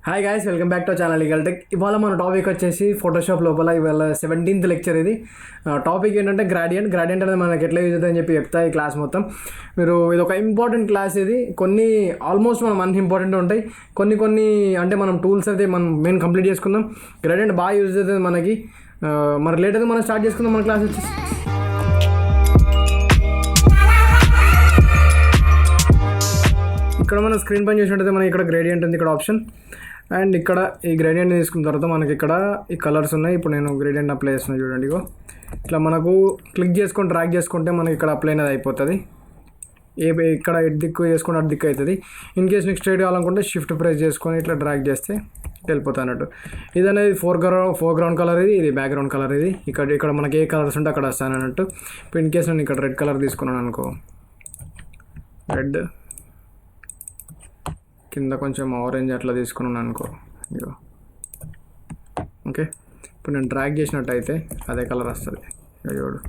Hi guys, welcome back to channel legal tech. ఇవాళ మన topic వచ్చేసి ఫోటోషాప్ లోపల ఇవాళ 17th లెక్చర్ ఇది. టాపిక్ ఏంటంటే గ్రాడియంట్ అనేది మనకి ఎట్లా యూజ్ అవుతుందని చెప్పి చెప్తా ఈ క్లాస్ మొత్తం. మీరు ఇది ఒక ఇంపార్టెంట్ క్లాస్. ఇది కొన్ని ఆల్మోస్ట్ మనం అన్ని ఇంపార్టెంట్ ఉంటాయి, కొన్ని అంటే మనం టూల్స్ అయితే మనం మెయిన్ కంప్లీట్ చేసుకుందాం. గ్రాడియంట్ బాగా యూజ్ అవుతుంది మనకి. మరి లేట్ అయితే మనం స్టార్ట్ చేసుకుందాం మన క్లాస్ వచ్చేసి. ఇక్కడ మన స్క్రీన్ పైన చూసినట్టయితే మనకి ఇక్కడ గ్రేడియంట్ ఉంది, ఇక్కడ ఆప్షన్. అండ్ ఇక్కడ ఈ గ్రేడియంట్ తీసుకున్న తర్వాత మనకి ఇక్కడ ఈ కలర్స్ ఉన్నాయి. ఇప్పుడు నేను గ్రేడియంట్ అప్లై చేస్తున్నాను, చూడండి. ఇగో ఇట్లా మనకు క్లిక్ చేసుకొని డ్రాగ్ చేసుకుంటే మనకి ఇక్కడ అప్లై అనేది అయిపోతుంది. ఇక్కడ ఇటు దిక్కు చేసుకుంటే అటు దిక్కు అవుతుంది. ఇన్ కేస్ నీకు స్ట్రైట్ కావాలనుకుంటే షిఫ్ట్ ప్రెస్ చేసుకొని ఇట్లా డ్రాగ్ చేస్తే వెళ్ళిపోతా అన్నట్టు. ఇది అనేది ఫోర్గ్రౌండ్ కలర్, ఇది బ్యాక్గ్రౌండ్ కలర్. ఇది ఇక్కడ మనకి ఏ కలర్స్ ఉంటే అక్కడ వస్తాను అన్నట్టు. ఇప్పుడు ఇన్ కేస్ నేను ఇక్కడ రెడ్ కలర్ తీసుకున్నాను అనుకో, రెడ్ కింద కొంచెం ఆరెంజ్ అట్లా తీసుకున్నాను అనుకో, ఇగో ఓకే. ఇప్పుడు నేను డ్రాగ్ చేసినట్టయితే అదే కలర్ వస్తుంది, చూడు.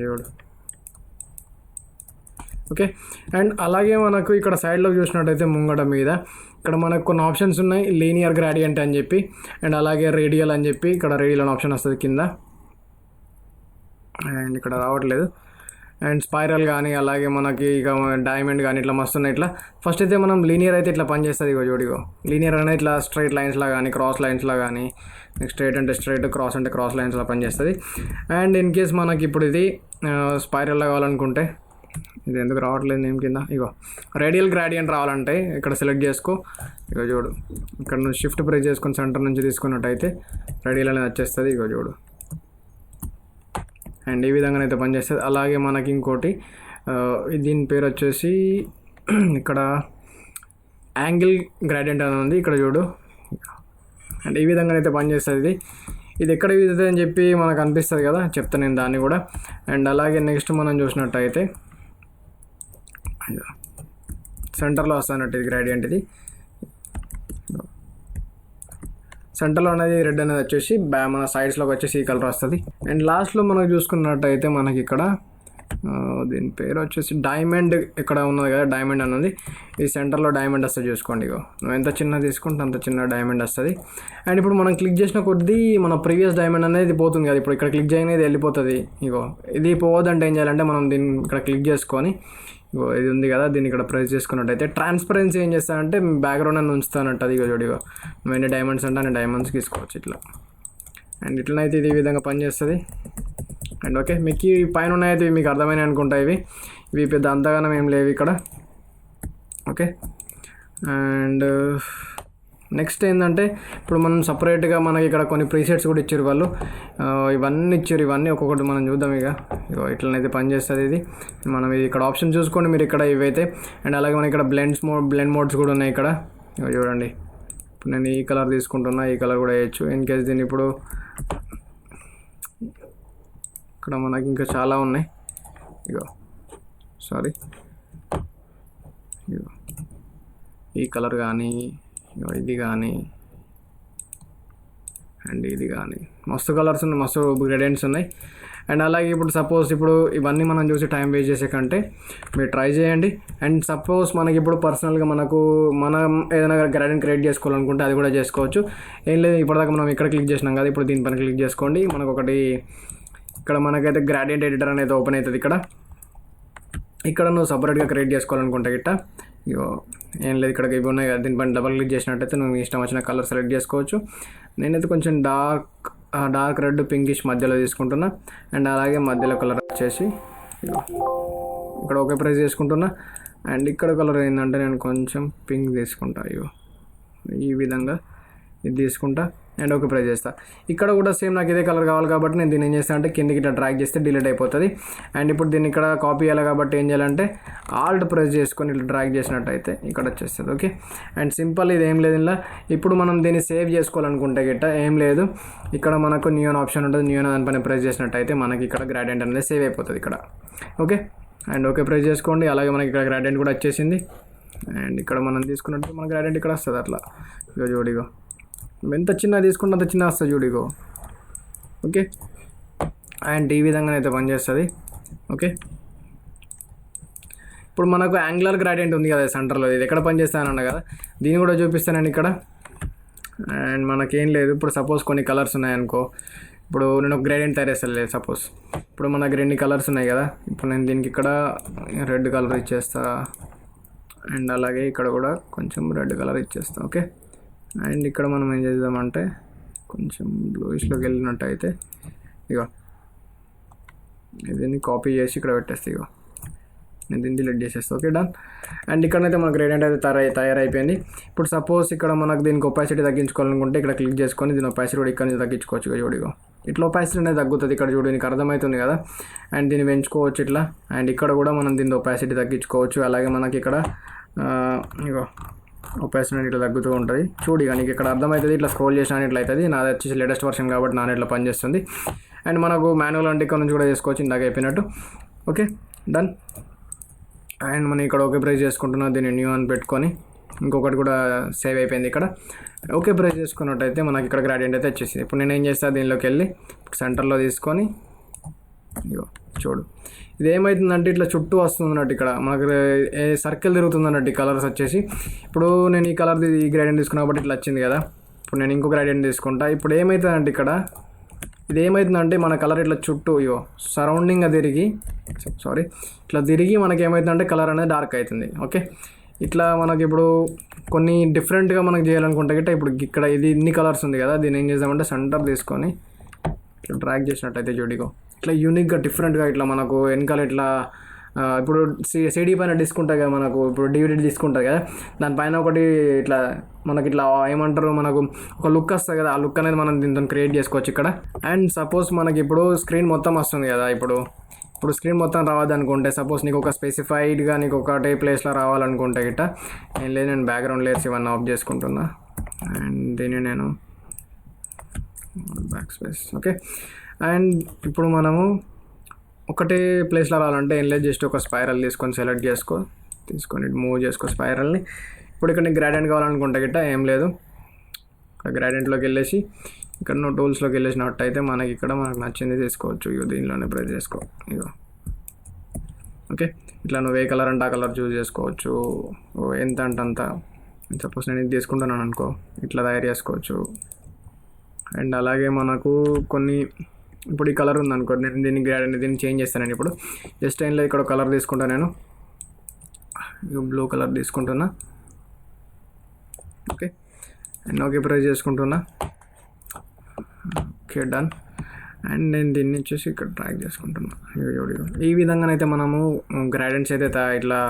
చూడు ఓకే. అండ్ అలాగే మనకు ఇక్కడ సైడ్లో చూసినట్టయితే ముంగట మీద ఇక్కడ మనకు కొన్ని ఆప్షన్స్ ఉన్నాయి. లీనియర్ గ్రాడియంట్ అని చెప్పి, అండ్ అలాగే రేడియల్ అని చెప్పి ఇక్కడ రేడియల్ అని ఆప్షన్ వస్తుంది కింద. అండ్ ఇక్కడ రావట్లేదు. అండ్ స్పైరల్ కానీ అలాగే మనకి ఇక డైమండ్ కానీ ఇట్లా మస్తున్నాయి. ఇట్లా ఫస్ట్ అయితే మనం లీనియర్ అయితే ఇట్లా పనిచేస్తుంది. ఇగో చూడిగో, లీనియర్ అనేది ఇట్లా స్ట్రైట్ లైన్స్లా కానీ క్రాస్ లైన్స్లా కానీ, స్ట్రైట్ అంటే స్ట్రైట్, క్రాస్ అంటే క్రాస్ లైన్స్లా పనిచేస్తుంది. అండ్ ఇన్ కేస్ మనకి ఇప్పుడు ఇది స్పైరల్లా కావాలనుకుంటే, ఇది ఎందుకు రావట్లేదు నేమ్ కింద, ఇగో రేడియల్ గ్రాడియంట్ రావాలంటే ఇక్కడ సెలెక్ట్ చేసుకో. ఇగో చూడు, ఇక్కడ నుంచి షిఫ్ట్ ప్రెస్ చేసుకొని సెంటర్ నుంచి తీసుకున్నట్టయితే రేడియల్ అనేది వచ్చేస్తుంది. ఇగో చూడు, అండ్ ఈ విధంగానైతే పనిచేస్తుంది. అలాగే మనకి ఇంకోటి దీని పేరు వచ్చేసి ఇక్కడ యాంగిల్ గ్రాడియంట్ అని ఉంది, ఇక్కడ చూడు. అండ్ ఈ విధంగానైతే పనిచేస్తుంది. ఇది ఎక్కడ యూజ్ అవుతుంది అని చెప్పి మనకు అనిపిస్తుంది కదా, చెప్తాను నేను దాన్ని కూడా. అండ్ అలాగే నెక్స్ట్ మనం చూసినట్టయితే సెంటర్లో వస్తున్నట్టు ఇది గ్రాడియంట్. ఇది సెంటర్లో అనేది రెడ్ అనేది వచ్చేసి మన సైడ్స్లోకి వచ్చేసి ఈ కలర్ వస్తుంది. అండ్ లాస్ట్లో మనకు చూసుకున్నట్టయితే మనకి ఇక్కడ దీని పేరు వచ్చేసి డైమండ్ ఇక్కడ ఉన్నది కదా, డైమండ్ అన్నది. ఈ సెంటర్లో డైమండ్ వస్తుంది, చూసుకోండి. ఇగో నువ్వు ఎంత చిన్న తీసుకుంటే అంత చిన్న డైమండ్ వస్తుంది. అండ్ ఇప్పుడు మనం క్లిక్ చేసిన కొద్దీ మన ప్రీవియస్ డైమండ్ అనేది పోతుంది కదా. ఇప్పుడు ఇక్కడ క్లిక్ చేయనేది వెళ్ళిపోతుంది. ఇగో ఇది పోవద్దంటే ఏం చేయాలంటే మనం దీన్ని ఇక్కడ క్లిక్ చేసుకొని, ఇగో ఇది ఉంది కదా, దీన్ని ఇక్కడ ప్రెస్ చేసుకున్నట్టయితే ట్రాన్స్పరెన్సీ ఏం చేస్తానంటే బ్యాక్గ్రౌండ్ అని ఉంచుతానంట. అది ఇగో చూడు, ఇగో నువ్వు ఎన్ని డైమండ్స్ అంటే అన్ని డైమండ్స్ తీసుకోవచ్చు ఇట్లా. అండ్ ఇట్లనైతే ఇది ఈ విధంగా పనిచేస్తుంది. అండ్ ఓకే, మీకు ఈ పైన ఉన్నాయితే మీకు అర్థమైనా అనుకుంటా. ఇవి పెద్ద అంతగానం ఏం లేవు ఇక్కడ, ఓకే. అండ్ నెక్స్ట్ ఏంటంటే ఇప్పుడు మనం సపరేట్గా మనకి ఇక్కడ కొన్ని ప్రీసెట్స్ కూడా ఇచ్చారు వాళ్ళు. ఇవన్నీ ఇచ్చారు, ఇవన్నీ ఒక్కొక్కటి మనం చూద్దాం. ఇగో ఇట్లనైతే పనిచేస్తుంది ఇది. మనం ఇది ఇక్కడ ఆప్షన్ చూసుకోండి మీరు ఇక్కడ ఇవైతే. అండ్ అలాగే మనకి ఇక్కడ బ్లెండ్ మోడ్స్ కూడా ఉన్నాయి ఇక్కడ. ఇగో చూడండి, ఇప్పుడు నేను ఈ కలర్ తీసుకుంటున్నా, ఈ కలర్ కూడా వేయచ్చు. ఇన్ కేస్ దీన్ని ఇప్పుడు ఇక్కడ మనకి ఇంకా చాలా ఉన్నాయి. ఇగో సారీ, ఇగో ఈ కలర్ కానీ, ఇది కానీ, అండ్ ఇది కానీ, మస్తు కలర్స్ ఉన్నాయి, మస్తు గ్రేడియంట్స్ ఉన్నాయి. అండ్ అలాగే ఇప్పుడు సపోజ్ ఇప్పుడు ఇవన్నీ మనం చూసి టైం వేస్ట్ చేసే కంటే మీరు ట్రై చేయండి. అండ్ సపోజ్ మనకి ఇప్పుడు పర్సనల్గా మనం ఏదైనా గ్రేడియంట్ క్రియేట్ చేసుకోవాలనుకుంటే అది కూడా చేసుకోవచ్చు. ఏం లేదు, ఇప్పటిదాకా మనం ఇక్కడ క్లిక్ చేసినాం కదా, ఇప్పుడు దీనిపైన క్లిక్ చేసుకోండి. మనకు ఒకటి ఇక్కడ మనకైతే గ్రేడియంట్ ఎడిటర్ అనేది ఓపెన్ అవుతుంది. ఇక్కడ నువ్వు సపరేట్గా క్రియేట్ చేసుకోవాలనుకుంటే గిట్ట ఇగో ఏం లేదు, ఇక్కడ ఇవి ఉన్నాయి కదా, దీనిపైన డబల్ క్లిక్ చేసినట్టయితే నువ్వు ఇష్టం వచ్చిన కలర్ సెలెక్ట్ చేసుకోవచ్చు. నేనైతే కొంచెం డార్క్ రెడ్ పింకిష్ మధ్యలో తీసుకుంటున్నా. అండ్ అలాగే మధ్యలో కలర్ వచ్చేసి ఇక్కడ ఓకే ప్రెస్ చేసుకుంటున్నా. అండ్ ఇక్కడ కలర్ ఏంటంటే నేను కొంచెం పింక్ తీసుకుంటా. ఇగో ఈ విధంగా ఇది తీసుకుంటా అండ్ ఓకే ప్రెస్ చేస్తా. ఇక్కడ కూడా సేమ్ నాకు ఇదే కలర్ కావాలి కాబట్టి నేను దీన్ని ఏం చేస్తాను అంటే కిందకి ఇట్లా డ్రాగ్ చేస్తే డిలీట్ అయిపోతుంది. అండ్ ఇప్పుడు దీన్ని ఇక్కడ కాపీ చేయాలి కాబట్టి ఏం చేయాలంటే ఆల్ట్ ప్రెస్ చేసుకొని ఇట్లా డ్రాగ్ చేసినట్టయితే ఇక్కడ వచ్చేస్తుంది, ఓకే. అండ్ సింపుల్, ఇది ఏం లేదు ఇలా. ఇప్పుడు మనం దీన్ని సేవ్ చేసుకోవాలనుకుంటే గిట్ట ఏం లేదు, ఇక్కడ మనకు న్యూ అనే ఆప్షన్ ఉంటుంది. న్యూ దానిపైన ప్రెస్ చేసినట్టయితే మనకి ఇక్కడ గ్రాడియంట్ అనేది సేవ్ అయిపోతుంది ఇక్కడ, ఓకే. అండ్ ఓకే ప్రెస్ చేసుకోండి. అలాగే మనకి ఇక్కడ గ్రాడియంట్ కూడా వచ్చేసింది. అండ్ ఇక్కడ మనం తీసుకున్నట్టు మన గ్రాడియంట్ ఇక్కడ వస్తుంది అట్లా. ఇగో చూడిగో, ఎంత చిన్న తీసుకుంటే అంత చిన్న వస్తుంది చూడిగో, ఓకే. అండ్ ఈ విధంగా అయితే పనిచేస్తుంది, ఓకే. ఇప్పుడు మనకు యాంగులర్ గ్రాడియంట్ ఉంది కదా సెంటర్లో, ఇది ఎక్కడ పనిచేస్తానన్నా కదా, దీన్ని కూడా చూపిస్తానండి ఇక్కడ. అండ్ మనకేం లేదు, ఇప్పుడు సపోజ్ కొన్ని కలర్స్ ఉన్నాయనుకో, ఇప్పుడు నేను ఒక గ్రేడియంట్ తయారు చేస్తాను లేదు సపోజ్. ఇప్పుడు మనకు 2 కలర్స్ ఉన్నాయి కదా, ఇప్పుడు నేను దీనికి ఇక్కడ రెడ్ కలర్ ఇచ్చేస్తా, అండ్ అలాగే ఇక్కడ కూడా కొంచెం రెడ్ కలర్ ఇచ్చేస్తా. ఓకే, అండ్ ఇక్కడ మనం ఏం చేద్దామంటే కొంచెం బ్లూయిష్లోకి వెళ్ళినట్టు అయితే ఇగో దీన్ని కాపీ చేసి ఇక్కడ పెట్టేస్తే, ఇగో నేను దీన్ని డిలీట్ చేసేస్తాను. Okay, done. అండ్ ఇక్కడనైతే మన గ్రేడియంట్ అయితే తయారైపోయింది. ఇప్పుడు సపోజ్ ఇక్కడ మనకు దీనికి ఒపాసిటీ తగ్గించుకోవాలనుకుంటే ఇక్కడ క్లిక్ చేసుకొని దీని ఒపాసిటీ కూడా ఇక్కడ నుంచి తగ్గించుకోవచ్చు. చూడిగో ఇట్లా ఒపాసిటీ అనేది తగ్గుతుంది ఇక్కడ, చూడు నీకు అర్థమవుతుంది కదా. అండ్ దీన్ని పెంచుకోవచ్చు ఇట్లా, అండ్ ఇక్కడ కూడా మనం దీని ఒపాసిటీ తగ్గించుకోవచ్చు. అలాగే మనకి ఇక్కడ ఇగో ఒపాసిటీ ఇట్లా తగ్గుతూ ఉంటుంది. చూడు ఇక నీకు ఇక్కడ అర్థమవుతుంది, ఇట్లా స్క్రోల్ చేసినా ఇట్లా అవుతుంది. నాది వచ్చేసి లేటెస్ట్ వర్షన్ కాబట్టి నాన్న ఇట్లా పనిచేస్తుంది. అండ్ మనకు మాన్యువల్ అంటే ఇక్కడ నుంచి కూడా చేసుకోవచ్చు, ఇందాక అయిపోయినట్టు. Okay, done. అండ్ మనం ఇక్కడ ఓకే ప్రెస్ చేసుకుంటున్నాం, దీన్ని న్యూ అని పెట్టుకొని ఇంకొకటి కూడా సేవ్ అయిపోయింది ఇక్కడ. ఓకే ప్రెస్ చేసుకున్నట్టయితే మనకి ఇక్కడ గ్రాడియంట్ అయితే వచ్చేసింది. ఇప్పుడు నేను ఏం చేస్తాను, దీనిలోకి వెళ్ళి సెంటర్లో తీసుకొని ఇగో చూడు ఇది ఏమవుతుందంటే ఇట్లా చుట్టూ వస్తుంది అన్నట్టు, ఇక్కడ మనకు సర్కిల్ తిరుగుతుంది అన్నట్టు ఈ కలర్స్ వచ్చేసి. ఇప్పుడు నేను ఈ కలర్ ఈ గ్రాడియంట్ తీసుకున్నా కాబట్టి ఇట్లా వచ్చింది కదా. ఇప్పుడు నేను ఇంకో గ్రాడియంట్ తీసుకుంటా. ఇప్పుడు ఏమవుతుందంటే ఇక్కడ ఇది ఏమవుతుందంటే మన కలర్ ఇట్లా చుట్టూ ఇగో సరౌండింగ్గా తిరిగి ఇట్లా తిరిగి మనకి ఏమవుతుందంటే కలర్ అనేది డార్క్ అవుతుంది. ఓకే, ఇట్లా మనకి ఇప్పుడు కొన్ని డిఫరెంట్గా మనకు చేయాలనుకుంటే గిట్ట ఇప్పుడు ఇక్కడ ఇది ఇన్ని కలర్స్ ఉంది కదా, దీన్ని ఏం చేద్దామంటే సెంటర్ తీసుకొని ఇట్లా డ్రాగ్ చేసినట్టయితే చూడిగో ఇట్లా యూనిక్గా డిఫరెంట్గా ఇట్లా మనకు వెనకాల ఇట్లా ఇప్పుడు సిడీ పైన డిస్క్ ఉంటుంది కదా మనకు, ఇప్పుడు డివిడి తీసుకుంటుంది కదా, దానిపైన ఒకటి ఇట్లా మనకి ఇట్లా ఏమంటారు మనకు ఒక లుక్ వస్తుంది కదా, ఆ లుక్ అనేది మనం దీంతో క్రియేట్ చేసుకోవచ్చు ఇక్కడ. అండ్ సపోజ్ మనకి ఇప్పుడు స్క్రీన్ మొత్తం వస్తుంది కదా, ఇప్పుడు స్క్రీన్ మొత్తం రావద్దనుకుంటే సపోజ్ నీకు ఒక స్పెసిఫైడ్గా నీకు ఒకటే ప్లేస్లో రావాలనుకుంటే గిట్ట ఏం లేదు, నేను బ్యాక్గ్రౌండ్ లేయర్స్ ఇవన్నీ ఆఫ్ చేసుకుంటున్నా. అండ్ దీన్ని నేను బ్యాక్ స్పేస్. ఓకే, అండ్ ఇప్పుడు మనము ఒకటే ప్లేస్లో రావాలంటే ఏం లేదు, జస్ట్ ఒక స్పైరల్ తీసుకొని సెలెక్ట్ తీసుకొని మూవ్ చేసుకో స్పైరల్ని. ఇప్పుడు ఇక్కడ నీకు గ్రాడియంట్ కావాలనుకుంటే గిట్ట ఏం లేదు, ఇక్కడ గ్రాడియంట్లోకి వెళ్ళేసి ఇక్కడ నువ్వు టూల్స్లోకి వెళ్ళేసినట్టయితే మనకి ఇక్కడ మనకు నచ్చింది తీసుకోవచ్చు. ఇగో దీనిలోనే ప్రెస్ చేసుకో ఇగో. ఓకే, ఇట్లా నువ్వు ఏ కలర్ అంటే ఆ కలర్ చూస్ చేసుకోవచ్చు, ఎంత అంటే అంత. సపోజ్ నేను ఇది తీసుకుంటున్నాను అనుకో, ఇట్లా తయారు చేసుకోవచ్చు. అండ్ అలాగే మనకు కొన్ని ఇప్పుడు ఈ కలర్ ఉందనుకో, నేను దీన్ని చేంజ్ చేస్తాను. ఇప్పుడు జస్ట్ ఏం లేదు, ఇక్కడ కలర్ తీసుకుంటా నేను, బ్లూ కలర్ తీసుకుంటున్నా. ఓకే, అండ్ ఓకే ప్రెస్ చేసుకుంటున్నా. Okay, done. అండ్ నేను దీన్ని వచ్చేసి ఇక్కడ డ్రాగ్ చేసుకుంటున్నా. ఈ విధంగానైతే మనము గ్రాడియంట్స్ అయితే ఇట్లా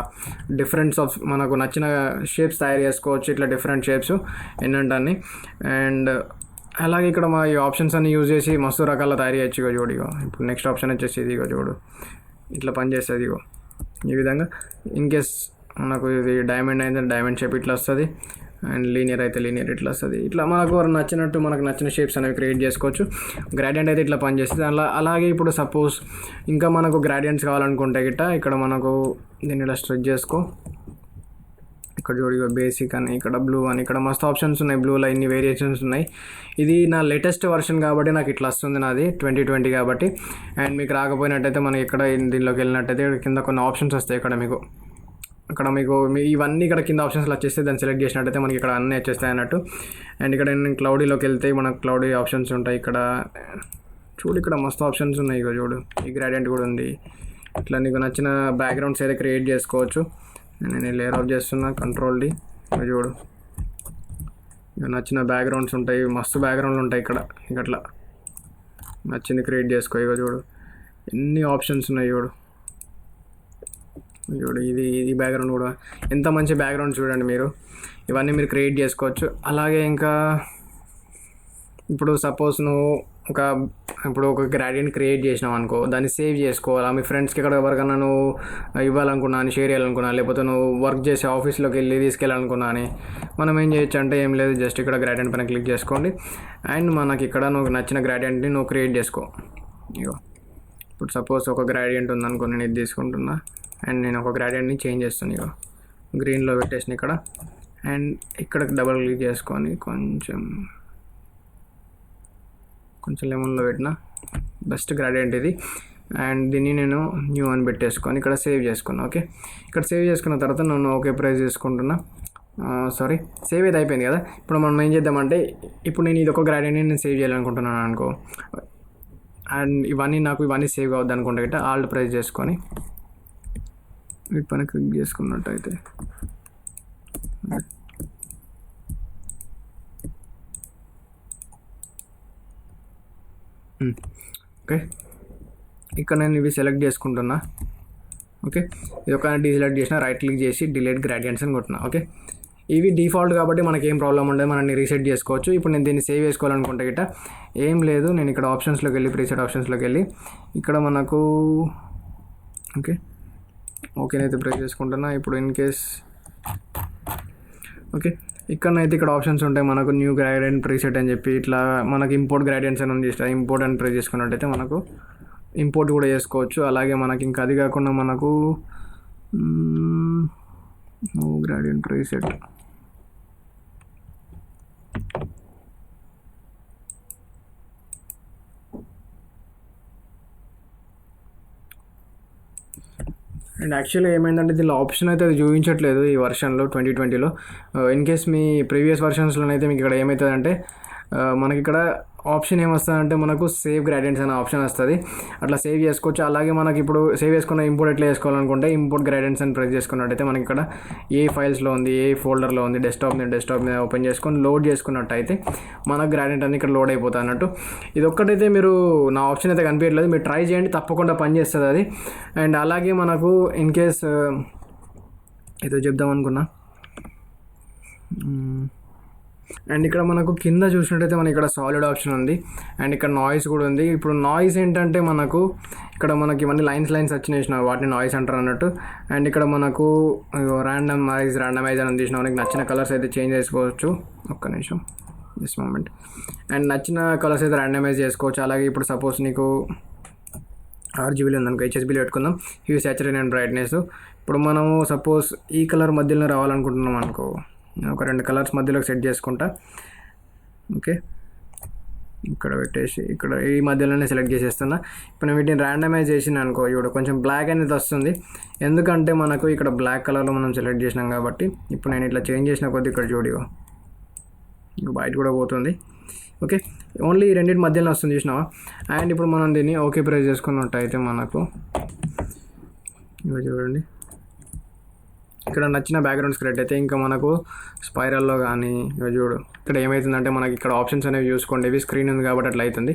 డిఫరెంట్స్ ఆఫ్ మనకు నచ్చిన షేప్స్ తయారు చేసుకోవచ్చు, ఇట్లా డిఫరెంట్ షేప్స్ ఏంటంటే అన్ని. అండ్ అలాగే ఇక్కడ మా ఈ ఆప్షన్స్ అన్ని యూజ్ చేసి మస్తు రకాల తయారు చేయొచ్చు. ఇగో చూడు, ఇగో ఇప్పుడు నెక్స్ట్ ఆప్షన్ వచ్చేసి ఇది, ఇగో చూడు ఇట్లా పనిచేస్తుంది. ఇగో ఈ విధంగా ఇన్ కేస్ మనకు ఇది డైమండ్ అయితే డైమండ్ షేప్ ఇట్లా వస్తుంది, అండ్ లీనియర్ అయితే లీనియర్ ఇట్లా వస్తుంది. ఇట్లా మనకు నచ్చినట్టు మనకు నచ్చిన షేప్స్ అనేవి క్రియేట్ చేసుకోవచ్చు. గ్రాడియంట్ అయితే ఇట్లా పనిచేస్తుంది. అలాగే ఇప్పుడు సపోజ్ ఇంకా మనకు గ్రాడియంట్స్ కావాలనుకుంటే గిట్ట ఇక్కడ మనకు దీన్ని ఇలా స్ట్రెచ్ చేసుకో. ఇక్కడ చూడు బేసిక్ అని, ఇక్కడ బ్లూ అని, ఇక్కడ మస్తు ఆప్షన్స్ ఉన్నాయి. బ్లూలో ఇన్ని వేరియేషన్స్ ఉన్నాయి. ఇది నా లేటెస్ట్ వర్షన్ కాబట్టి నాకు ఇట్లా వస్తుంది, నాది 2020 కాబట్టి. అండ్ మీకు రాకపోయినట్టయితే మనకి ఇక్కడ దీనిలోకి వెళ్ళినట్టయితే కింద కొన్ని ఆప్షన్స్ వస్తాయి. ఇక్కడ మీకు ఇవన్నీ ఇక్కడ కింద ఆప్షన్స్లో వచ్చేస్తే దాన్ని సెలెక్ట్ చేసినట్టయితే మనకి ఇక్కడ అన్నీ వచ్చేస్తాయి అన్నట్టు. అండ్ ఇక్కడ నేను క్లౌడీలోకి వెళ్తే మనకు క్లౌడీ ఆప్షన్స్ ఉంటాయి. ఇక్కడ చూడు ఇక్కడ మస్తు ఆప్షన్స్ ఉన్నాయి. ఇక చూడు ఈ గ్రాడియంట్ కూడా ఉంది. ఇట్లా నీకు నచ్చిన బ్యాక్గ్రౌండ్స్ అయితే క్రియేట్ చేసుకోవచ్చు. నేను లేయర్ ఆఫ్ చేస్తున్నా, కంట్రోల్ డి. చూడు ఇక నచ్చిన బ్యాక్గ్రౌండ్స్ ఉంటాయి, మస్తు బ్యాక్గ్రౌండ్లు ఉంటాయి ఇక్కడ. అట్లా నచ్చింది క్రియేట్ చేసుకో. ఇక చూడు ఎన్ని ఆప్షన్స్ ఉన్నాయి. చూడు ఇది బ్యాక్గ్రౌండ్ కూడా ఎంత మంచి బ్యాక్గ్రౌండ్ చూడండి మీరు. ఇవన్నీ మీరు క్రియేట్ చేసుకోవచ్చు. అలాగే ఇంకా ఇప్పుడు సపోజ్ నువ్వు ఒక గ్రాడియంట్ క్రియేట్ చేసినావు అనుకో, దాన్ని సేవ్ చేసుకోవాలా, మీ ఫ్రెండ్స్కి ఎక్కడ ఎవరికన్నా నువ్వు ఇవ్వాలనుకున్నా అని, షేర్ చేయాలనుకున్నా, లేకపోతే నువ్వు వర్క్ చేసే ఆఫీస్లోకి వెళ్ళి తీసుకెళ్ళాలనుకున్నా అని, మనం ఏం చేయొచ్చు అంటే ఏం లేదు, జస్ట్ ఇక్కడ గ్రాడియంట్ పైన క్లిక్ చేసుకోండి. అండ్ మనకి ఇక్కడ నువ్వు నచ్చిన గ్రాడియంట్ని నువ్వు క్రియేట్ చేసుకో. ఇగో ఇప్పుడు సపోజ్ ఒక గ్రాడియంట్ ఉందనుకో, నేను ఇది తీసుకుంటున్నా. అండ్ నేను ఒక గ్రాడియంట్ని చేంజ్ చేస్తాను. ఇక గ్రీన్లో పెట్టేసిన ఇక్కడ, అండ్ ఇక్కడ డబల్ క్లిక్ చేసుకొని కొంచెం లెమన్లో పెట్టిన బెస్ట్ గ్రాడియంట్ ఇది. అండ్ దీన్ని నేను న్యూ అని పెట్టేసుకొని ఇక్కడ సేవ్ చేసుకున్నాను. ఓకే, ఇక్కడ సేవ్ చేసుకున్న తర్వాత నేను ఓకే ప్రెస్ చేసుకుంటున్నా. సారీ, సేవ్ అయితే అయిపోయింది కదా. ఇప్పుడు మనం ఏం చేద్దామంటే, ఇప్పుడు నేను ఇది ఒక గ్రాడియన్ని నేను సేవ్ చేయాలనుకుంటున్నాను అనుకో, అండ్ ఇవన్నీ సేవ్ కావద్దు అనుకుంటే గిట్ట ఆల్ట్ ప్రెస్ చేసుకొని వీటి పైన క్లిక్ చేసుకున్నట్టయితే ఓకే, ఇక్కడ నేను ఇవి సెలెక్ట్ చేసుకుంటున్నా. ఓకే, ఇది ఒక డీసెలెక్ట్ చేసిన, రైట్ క్లిక్ చేసి డిలీట్ గ్రాడియన్స్ అని కొట్టినా. ఓకే, ఇవి డిఫాల్ట్ కాబట్టి మనకి ఏం ప్రాబ్లం ఉండదు, మనల్ని రీసెట్ చేసుకోవచ్చు. ఇప్పుడు నేను దీన్ని సేవ్ చేసుకోవాలనుకుంటే గిట్ట ఏం లేదు, నేను ఇక్కడ ఆప్షన్స్లోకి వెళ్ళి ప్రీసెట్ ఆప్షన్స్లోకి వెళ్ళి ఇక్కడ మనకు ఓకేనైతే ప్రెస్ చేసుకుంటున్నా. ఇప్పుడు ఇన్ కేస్ ఓకే, ఇక్కడనైతే ఇక్కడ ఆప్షన్స్ ఉంటాయి మనకు, న్యూ గ్రాడియెంట్ ప్రీసెట్ అని చెప్పి ఇట్లా మనకి ఇంపోర్ట్ గ్రాడియెంట్స్ అని ఉంది. ఇంపోర్ట్ అని ప్రెస్ చేసుకున్నట్టయితే మనకు ఇంపోర్ట్ కూడా చేసుకోవచ్చు. అలాగే మనకి ఇంకా అది కాకుండా మనకు గ్రాడియెంట్ ప్రీసెట్ అండ్ యాక్చువల్లీ ఏమైందంటే దీనిలో ఆప్షన్ అయితే అది చూపించట్లేదు ఈ వర్షన్లో 2020లో. ఇన్ కేస్ మీ ప్రీవియస్ వర్షన్స్లోనైతే మీకు ఇక్కడ ఏమవుతుందంటే మనకి ఇక్కడ ఆప్షన్ ఏమొస్తుందంటే మనకు సేవ్ గ్రాడియెంట్స్ అనే ఆప్షన్ వస్తుంది, అట్లా సేవ్ చేసుకోవచ్చు. అలాగే మనకి ఇప్పుడు సేవ్ చేసుకున్న ఇంపోర్ట్ ఎట్లా చేసుకోవాలనుకుంటే ఇంపోర్ట్ గ్రాడియెంట్స్ అని ప్రెస్ చేసుకున్నట్టయితే మనకి ఇక్కడ ఏ ఫైల్స్లో ఉంది, ఏ ఫోల్డర్లో ఉంది, డెస్క్టాప్ మీద ఓపెన్ చేసుకొని లోడ్ చేసుకున్నట్టయితే మనకు గ్రాడియెంట్ అన్ని ఇక్కడ లోడ్ అయిపోతుంది అన్నట్టు. ఇది ఒక్కటైతే మీరు నా ఆప్షన్ అయితే కనిపించట్లేదు, మీరు ట్రై చేయండి, తప్పకుండా పనిచేస్తుంది అది. అండ్ అలాగే మనకు ఇన్ కేస్ ఏదో చెప్దాం అనుకున్నా, అండ్ ఇక్కడ మనకు కింద చూసినట్టయితే మనకి ఇక్కడ సాలిడ్ ఆప్షన్ ఉంది, అండ్ ఇక్కడ నాయిస్ కూడా ఉంది. ఇప్పుడు నాయిస్ ఏంటంటే మనకు ఇక్కడ మనకి ఇవన్నీ లైన్స్ వచ్చినాయి, వాటిని నాయిస్ అంటారు అన్నట్టు. అండ్ ఇక్కడ మనకు ర్యాండమైజ్ అని తీసిన మనకి నచ్చిన కలర్స్ అయితే చేంజ్ చేసుకోవచ్చు. ఒక్క నిమిషం, జస్ట్ మూమెంట్. అండ్ నచ్చిన కలర్స్ అయితే ర్యాండమైజ్ చేసుకోవచ్చు. అలాగే ఇప్పుడు సపోజ్ నీకు RGBలో ఉందనుకో, HSBలో పెట్టుకుందాం, ఇవి సాచురేషన్ అండ్ బ్రైట్నెస్. ఇప్పుడు మనము సపోజ్ ఈ కలర్ మధ్యలో రావాలనుకుంటున్నాం అనుకో, నేను ఒక 2 కలర్స్ మధ్యలోకి సెట్ చేసుకుంటా. ఓకే, ఇక్కడ పెట్టేసి ఇక్కడ ఈ మధ్యలోనే సెలెక్ట్ చేసేస్తున్నా. ఇప్పుడు నేను వీటిని ర్యాండమైజ్ చేసిన అనుకో, ఇప్పుడు కొంచెం బ్లాక్ అనేది వస్తుంది, ఎందుకంటే మనకు ఇక్కడ బ్లాక్ కలర్లో మనం సెలెక్ట్ చేసినాం కాబట్టి. ఇప్పుడు నేను ఇట్లా చేంజ్ చేసిన కొద్ది ఇక్కడ చూడిగో బయట కూడా పోతుంది. ఓకే, ఓన్లీ ఈ రెండింటి మధ్యలో వస్తుంది చూసినావా. అండ్ ఇప్పుడు మనం దీన్ని ఓకే ప్రెస్ చేసుకున్నట్టయితే మనకు ఇవి చూడండి, ఇక్కడ నచ్చిన బ్యాక్గ్రౌండ్స్ క్రియేట్ అయితే ఇంకా మనకు స్పైరల్లో కానీ చూడు ఇక్కడ ఏమవుతుందంటే మనకి ఇక్కడ ఆప్షన్స్ అనేవి చూసుకోండి, ఇవి స్క్రీన్ ఉంది కాబట్టి అట్లా అవుతుంది.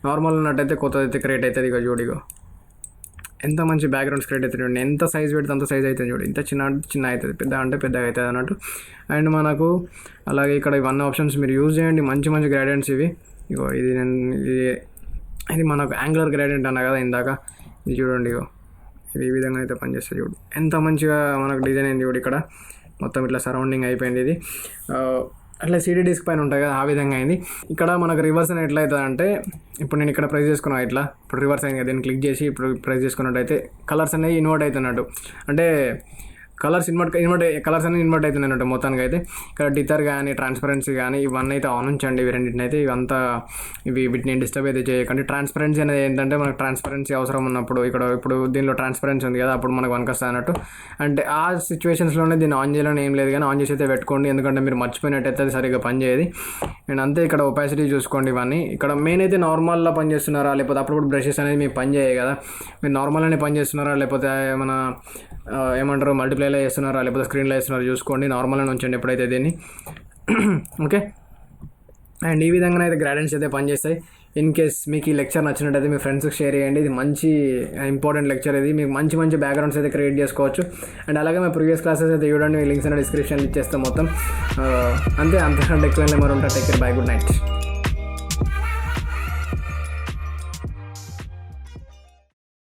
నార్మల్ ఉన్నట్టయితే కొత్తదైతే క్రియేట్ అవుతుంది. ఇక చూడిగో ఎంత మంచి బ్యాక్గ్రౌండ్స్ క్రియేట్ అవుతుంది చూడండి, ఎంత సైజ్ పెడితే అంత సైజ్ అవుతుంది చూడు, ఇంత చిన్న అవుతుంది, పెద్దగా అవుతుంది అన్నట్టు. అండ్ మనకు అలాగే ఇక్కడ ఇవన్నీ ఆప్షన్స్ మీరు యూజ్ చేయండి, మంచి గ్రాడియెంట్స్ ఇవి. ఇగో ఇది మనకు యాంగులర్ గ్రాడియెంట్ అన్నా కదా ఇందాక, ఇది చూడండి, ఇగో ఇది ఈ విధంగా అయితే పనిచేస్తుంది చూడు, ఎంత మంచిగా మనకు డిజైన్ అయింది చూడు. ఇక్కడ మొత్తం ఇట్లా సరౌండింగ్ అయిపోయింది. ఇది అట్లా CD డిస్క్ పైన ఉంటుంది కదా, ఆ విధంగా అయింది. ఇక్కడ మనకు రివర్స్ అని ఎట్లా అవుతుంది అంటే, ఇప్పుడు నేను ఇక్కడ ప్రెస్ చేసుకున్నాను ఇట్లా, ఇప్పుడు రివర్స్ అయింది కదా, దీన్ని క్లిక్ చేసి ఇప్పుడు ప్రెస్ చేసుకున్నట్టయితే కలర్స్ అనేవి ఇన్వర్ట్ అవుతున్నట్టు, అంటే కలర్స్ అనేవి ఇన్వర్ట్ అవుతుంది అన్నట్టు మొత్తానికి అయితే. ఇక్కడ డిటర్ కానీ ట్రాన్స్పరెన్సీ కానీ ఇవన్నీ అయితే ఆన్ ఉంచండి, ఇవి రెండింటిని అయితే. వీటిని డిస్టర్బ్ అయితే చేయకండి. ట్రాన్స్పరెన్సీ అనేది ఏంటంటే మనకు ట్రాన్స్పరెన్సీ అవసరం ఉన్నప్పుడు, ఇప్పుడు దీనిలో ట్రాన్స్పరెన్సీ ఉంది కదా, అప్పుడు మనకు వస్తుంది అన్నట్టు. అంటే ఆ సిచ్యువేషన్స్లోనే దీన్ని ఆన్ చేయాలని ఏం లేదు, కానీ ఆన్ చేసి అయితే పెట్టుకోండి, ఎందుకంటే మీరు మర్చిపోయినట్టయితే అది సరిగ్గా పనిచేయదు. అండ్ అంతే, ఇక్కడ ఒపాసిటీ చూసుకోండి ఇవన్నీ. ఇక్కడ మెయిన్ అయితే నార్మల్లో పనిచేస్తున్నారా, లేకపోతే అప్పుడప్పుడు బ్రషెస్ అనేది మీకు పని చేయవు కదా, మీరు నార్మల్గానే పనిచేస్తున్నారా, లేకపోతే ఏమైనా ఏమంటారు మల్టిప్లైలో చేస్తున్నారా, లేకపోతే స్క్రీన్లో చేస్తున్నారా చూసుకోండి. నార్మల్గా ఉంచండి ఎప్పుడైతే దీన్ని. ఓకే, అండ్ ఈ విధంగా అయితే గ్రాడియెంట్స్ అయితే పనిచేస్తాయి. ఇన్ కేస్ మీకు ఈ లెక్చర్ నచ్చినట్టయితే మీ ఫ్రెండ్స్కి షేర్ చేయండి, ఇది మంచి ఇంపార్టెంట్ లెక్చర్. ఇది మీకు మంచి బ్యాక్గ్రౌండ్స్ అయితే క్రియేట్ చేసుకోవచ్చు. అండ్ అలాగే మా ప్రీవియస్ క్లాసెస్ అయితే చూడండి, లింక్స్ అనేది డిస్క్రిప్షన్లో ఇచ్చేస్తాం మొత్తం. అంతే, అంతకంటే ఎక్కువ మరి ఉంటా. Take care, by, good night.